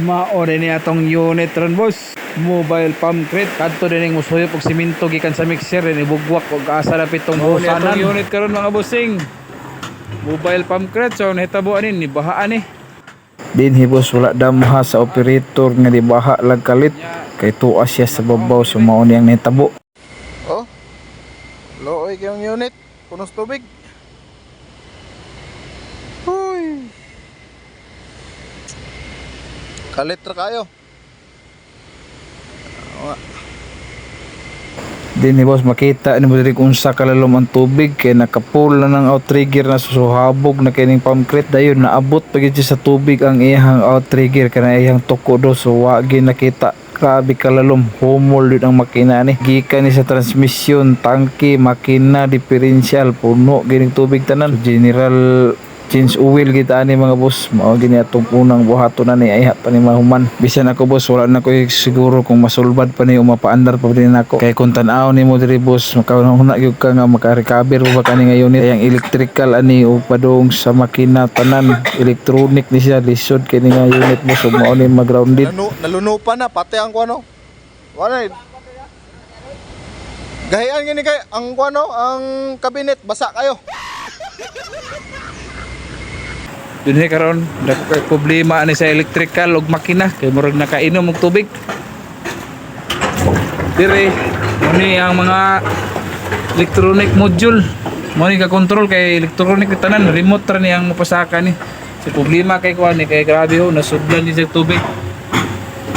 Mao din ni atong unit ron boss. Mobile pump crate kadto din ning musuyop og semento gikan sa mixer ni bugwak og asa na pitong busanan. Atong unit karon mga bossing. Mobile pump crate so nahitabo ani ni bahaan ni. Dinhi boss wala damha sa operator nga di baha lag kalit kay tuwa siya sa babaw so mao niyang nahitabo. Oh. Looy kayong unit, punos tubig. Huy. Kalit ra kayo. Dinhi boss makita ni mo diri kung unsa kalalom ang tubig kay nakapull na ng outrigger na susuhabog na kining pump crate dayon naabot pa gyud sa tubig ang iyang outrigger kana iyang tuko do so wa gyud nakita. Grabe kalalom, humol yun ang makina ni. Gikan ni sa transmission, tangke, makina, diferensyal, puno, gining tubig tanan. General change oil kita ni mga boss. Mao gini atong unang buhaton na ni ay pa ni mahuman. Bisan ako boss, wala na ko siguro kung masulbad pa ni o mapaandar pa din ako. Kay kung tan-aw ni mo diri boss, makahuna gyud ka nga maka-recover ba kani nga unit. Yang electrical ani o padung sa makina tanan, electronic ni siya lisod kini nga unit boss. So mao ni mag-grounded. Naluno pa na pati ang kuano. Wala. Gahian gini kay ang kuano, ang cabinet basa kayo. Dinhi karon dako kay problema ani sa electrical ug makina kay murag nakainom og tubig. Dire muni ang mga electronic module muni ka control kay electronic tanan remote ra ni ang mapasaka ni. Si problema kay kuan ni kay grabe ho nasudlan ni sa tubig.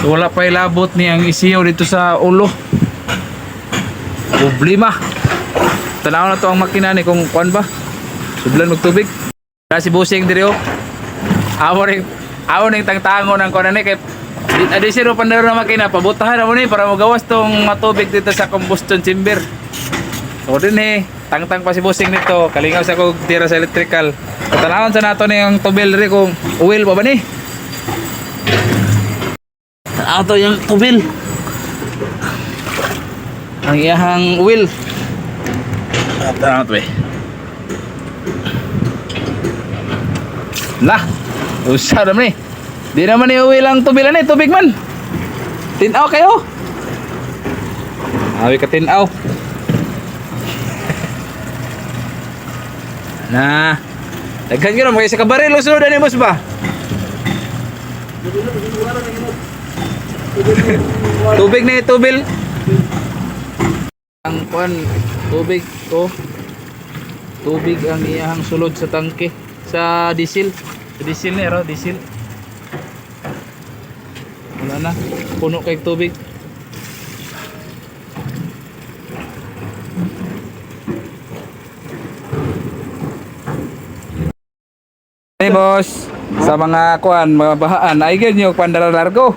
So, wala pa ilabot ni ang ECU dito sa ulo. Problema. Tanaw na to ang makina ni kung kuan ba. Sudlan og tubig. Si busing diri oh. Amo ning tangtangon ng kuan ni kay adi siro pandaro na makina pabutahan mo ni para magawas tong matubig dito sa combustion chamber. So din tangtang pa si busing nito kalingaw sa kog tira sa electrical. Tanawon sa nato ni ang tubil diri kung oil pa ba ni? Tanaw yung tubil. Ang iyahang oil. Tanaw to eh. Lah, usah naman eh. Di naman iuwi lang tubilan eh, tubig man. Tinaw kayo. Awi ka tinaw. Nah, daghan ka na, mag-isa ka baril, usunod ni boss ba? Tubig na tubil. Ang kuan, tubig to. Tubig ang iyahang sulod sa tangke. Sa diesel. Sa diesel ni ro, diesel. Wala na. Puno kay tubig. Hey boss, sa mga kuan, mga bahaan, ay ganyo pandara largo.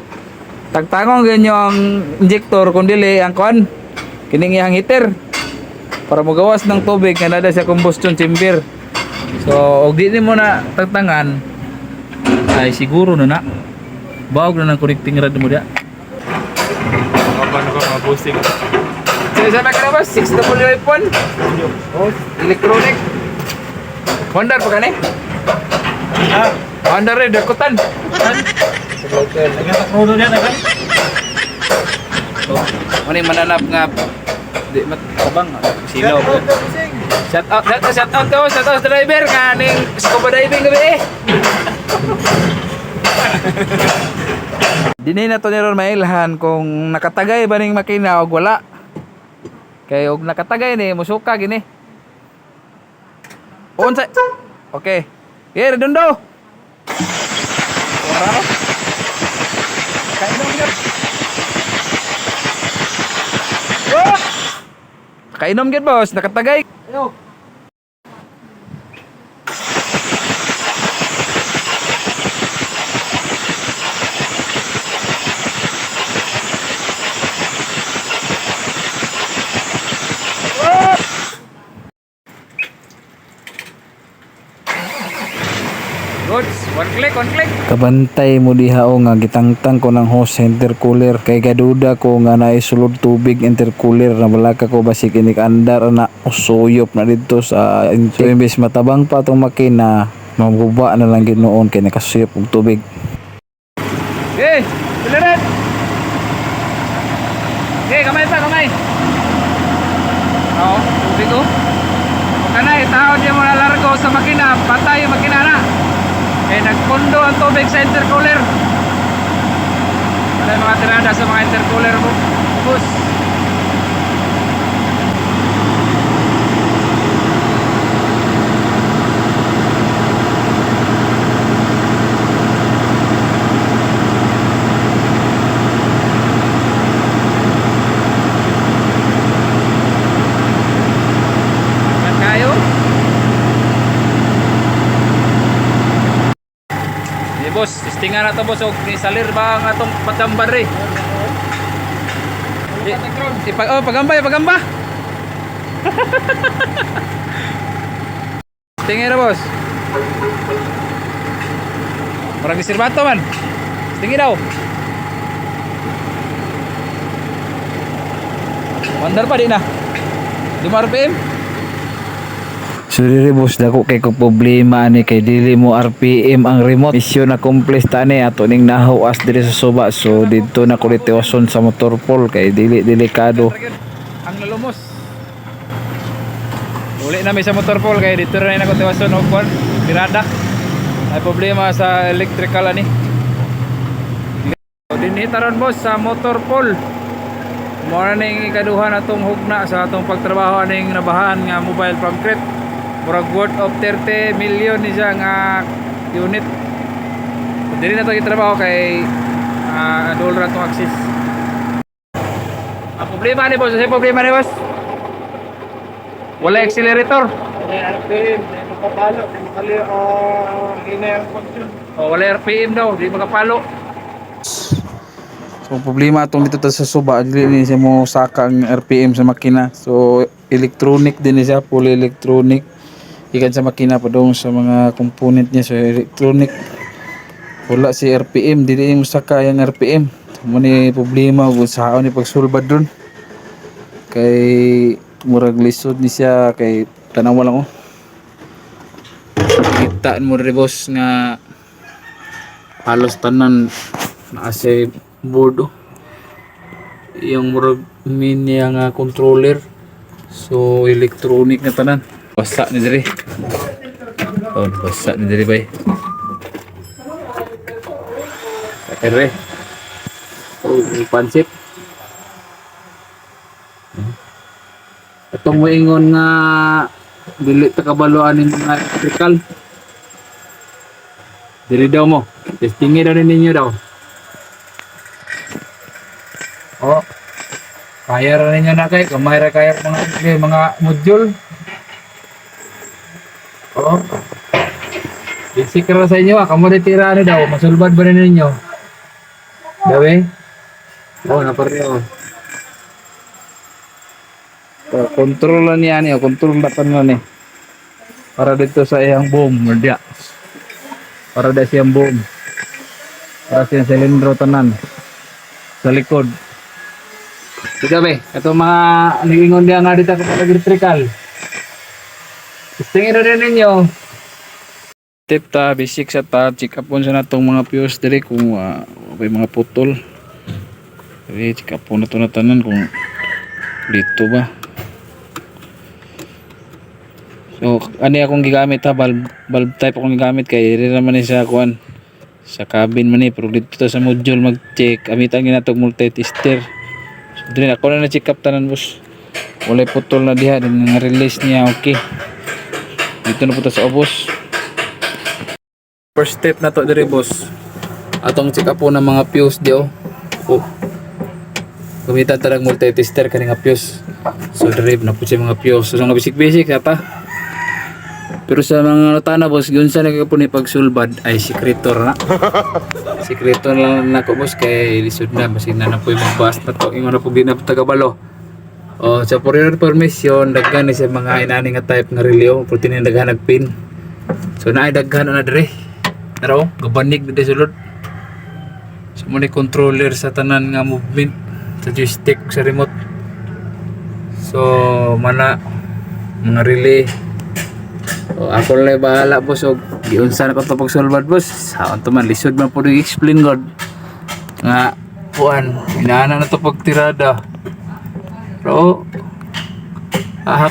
Tagtangong ganyo ang injector kung dili ang kuan. Kining iyang heater para magawas ng tubig nga nada sa combustion chamber. So, og di mo na tagtangan ay siguro na bawag na ng connecting rod mo dia. Paano ko mag-boosting? Sige, sabi ka na ba? 6W1? Oh, electronic. Honda pa ka ni? Ha? Honda rin, dakutan. Nagkatakrodo niya na kan? So, mananap nga di matabang sino po. Shout out to driver kaning scuba diving gabi eh. Dinhi na to ni ron mailhan kung nakatagay ba ning makina og wala. Kay og nakatagay ni musuka gini. Unsa? Okay. Here dundo. Ora. Kainom gyud. Kainom gyud boss, nakatagay. Ayo. Goods, one click. Kabantay mo diha o nga gitangtang ko ng hose intercooler kay gaduda ko nga naisulod tubig intercooler na balaka ko basig inik andar na usuyop na dito sa so imbes matabang pa tong makina maguba na lang gid noon kay nakasuyop og tubig. Okay, silaran. Okay, kamay pa, kamay. Oo, tubig ko. Kanay, tao di mo na largo sa makina, patay yung makina na. Eh, nagpundo ang tubig sa intercooler. Wala mga tirada sa mga intercooler mo. Bus. Kayo? Boss, testingan na to boss, og ni salir ba ang atong patambar eh. Pagamba, pagamba. Tingin na boss. Parang sirbato man. Tingin daw. Mandar pa di na. 5 RPM. So diri boss, dako kay ko problema ani kay dili mo RPM ang remote. Mission na complete tani ato ning nahuas diri sa suba. So dito na ko ritiwason sa motor pool kay dili delikado. Ang lalumos. Uli na may sa motor pool kay dito rin ako tiwason og kon pirada. May problema sa electrical ani. So dinita ron boss sa motor pool. Morning ikaduha na tong hugna sa atong pagtrabaho aning nabahan nga mobile pump crate. Murag worth of 30 million ni siya nga unit. Dili na to gitrabaho kay adol ra tong access. Ang problema ni boss, problema ni boss. Wala accelerator. RPM, makapalo, makali hina yung function. O wala RPM daw, di makapalo. So problema atong dito sa suba, dili ni siya mo saka ang RPM sa makina. So electronic din siya, fully electronic. Ikan sa makina pa doon sa mga component niya sa electronic. Wala si RPM, dili mo saka yung RPM. Mo ni problema kung saan ni pagsulbad doon. Kay murag lisod ni siya kay tanawa lang oh. Kita mo rin boss nga halos tanan na sa board oh. Yung murag mini nga controller. So electronic na tanan. Basa ni diri. Oh, basa ni diri bay. Sakere. Oh, pansip. Atong moingon nga dili ta kabaloan ning mga electrical. Dili daw mo. Testingin daw ninyo daw. Oh. Kaya ra ninyo na kay kamay ra kaya mga module. Oh. Basic ra sa inyo, kamo ditira ano daw, masulbad ba rin ninyo? Dawe? Oh, napareho. So, control lang yan, control button lang eh. Para dito sa iyang boom, merdia. Para dito sa iyang boom. Para sa iyang silindro tanan. Sa likod. Ito be, ito mga nagingon diya nga dito kapag electrical. Tingin rin ninyo. Tip ta, basic sa ta, check up sa natong mga fuse diri kung may mga putol. Diri check up na to na tanan kung dito ba. So, ani akong gigamit ha, bulb type akong gigamit kay diri naman ni sa kuan sa cabin man ni, pero dito ta sa module mag-check, amitan ginatog multi-tester. So, diri ako na check up tanan boss. Walay putol na diha, din nga release niya okay. Dito na po sa obos. First step na to diri boss. Atong check up po ng mga fuse dio. Oh. Gamitan ta ng multi-tester kani nga fuse. So diri na po siya mga fuse. So nga basic ata. Pero sa mga natana boss, yun sa nagkapuni pagsulbad ay sekretor na. Sekretor na ko boss kay lisod na basin na po yung magbas na to. Yung ano po din na tagabalo. Oh, sa for your information, daghan ni sa mga inani nga type nga relay, protein na daghan nagpin. So naay daghan na dire. Naro, gabanig na sulod. So mo ni controller sa tanan nga movement sa joystick sa remote. So mana mga relay. So ako lang bahala boss og giunsa na ko to pagsulbad boss. Sa to man lisod man pud i-explain god. nga puan inaana na to pagtirada pero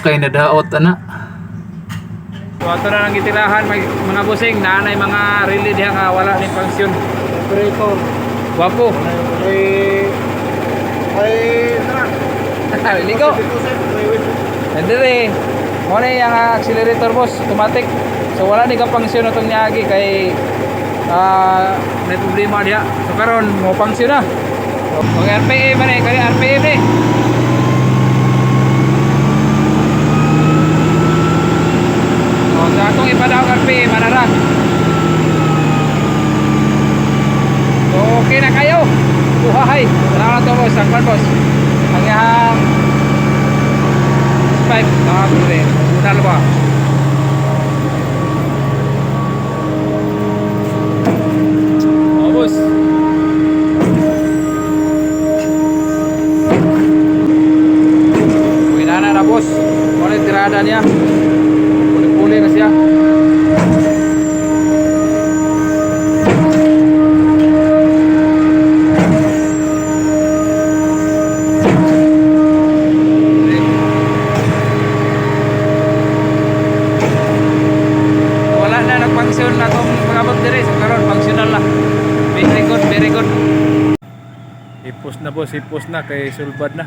kay nadaot ana. So ato na lang gitirahan mga busing naanay mga rili diha nga wala ni function operator wapo Ay, tara. ligo Andre mo na yung accelerator boss automatic so wala ni ka function atong niagi kay may problema diha so karon mo function na mag RPM man kay RPM ni o sa atong ipadawag RPM manara so okay na kayo buhay salamat to boss ang boss ang yang 5 nakakuli unal ba boss winana na boss muna tirada niya puli-puli na siya wala na nag-function na itong pag-abot dire so karon functional na very good ipos na boss ipos na kay sulbad na